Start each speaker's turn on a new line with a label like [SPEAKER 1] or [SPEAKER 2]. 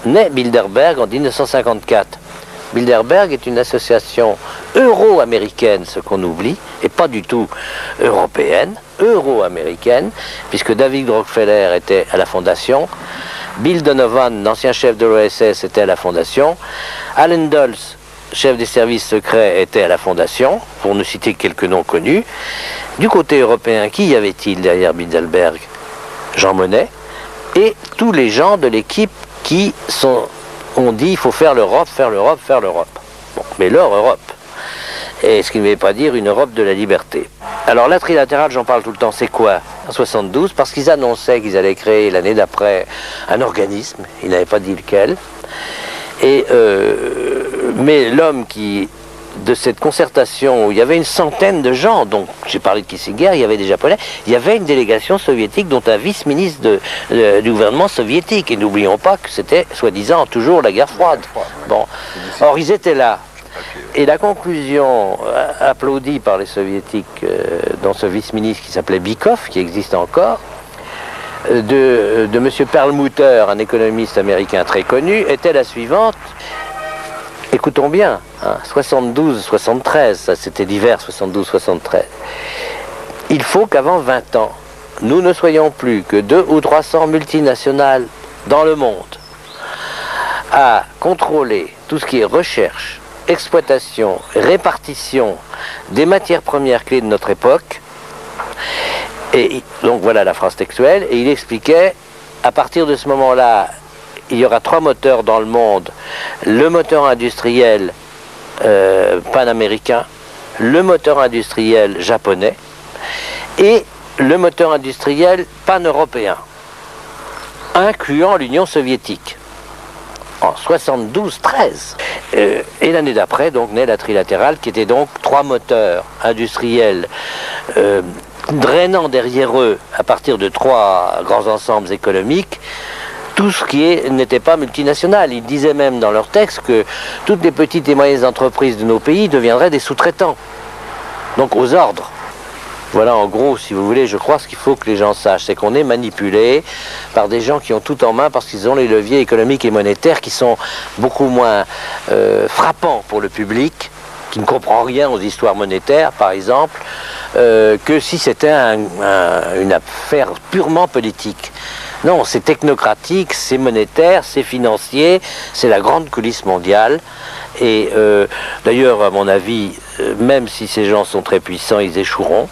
[SPEAKER 1] naît Bilderberg en 1954. Bilderberg est une association euro-américaine, ce qu'on oublie, et pas du tout européenne, euro-américaine, puisque David Rockefeller était à la fondation, Bill Donovan, l'ancien chef de l'OSS, était à la fondation, Allen Dulles, chef des services secrets, était à la fondation, pour ne citer que quelques noms connus. Du côté européen, qui y avait-il derrière Bilderberg? Jean Monnet, et tous les gens de l'équipe qui ont dit il faut faire l'Europe, faire l'Europe, faire l'Europe. Bon, mais leur Europe. Et ce qui ne veut pas dire une Europe de la liberté. Alors la trilatérale, j'en parle tout le temps, c'est quoi? En 72, parce qu'ils annonçaient qu'ils allaient créer l'année d'après un organisme, ils n'avaient pas dit lequel. Et, mais l'homme qui, de cette concertation où il y avait une centaine de gens, donc j'ai parlé de Kissinger, il y avait des Japonais, il y avait une délégation soviétique dont un vice-ministre du gouvernement soviétique, et n'oublions pas que c'était soi-disant toujours la guerre froide. Bon. Or ils étaient là, et la conclusion applaudie par les soviétiques dans ce vice-ministre qui s'appelait Bykov, qui existe encore, de M. Perlmutter, un économiste américain très connu, était la suivante. Écoutons bien, hein, 72-73, ça c'était l'hiver 72-73. Il faut qu'avant 20 ans, nous ne soyons plus que 200 ou 300 multinationales dans le monde à contrôler tout ce qui est recherche, exploitation, répartition des matières premières clés de notre époque. Et donc voilà la phrase textuelle, et il expliquait, à partir de ce moment-là, il y aura 3 moteurs dans le monde, le moteur industriel panaméricain, le moteur industriel japonais et le moteur industriel pan-européen, incluant l'Union soviétique, en 72-13. Et l'année d'après, donc, naît la trilatérale, qui était donc 3 moteurs industriels drainant derrière eux, à partir de 3 grands ensembles économiques, tout ce qui n'était pas multinational. Ils disaient même dans leur texte que toutes les petites et moyennes entreprises de nos pays deviendraient des sous-traitants, donc aux ordres. Voilà en gros, si vous voulez, je crois ce qu'il faut que les gens sachent, c'est qu'on est manipulé par des gens qui ont tout en main parce qu'ils ont les leviers économiques et monétaires qui sont beaucoup moins frappants pour le public, qui ne comprend rien aux histoires monétaires, par exemple, que si c'était une affaire purement politique. Non, c'est technocratique, c'est monétaire, c'est financier, c'est la grande coulisse mondiale. Et d'ailleurs, à mon avis, même si ces gens sont très puissants, ils échoueront.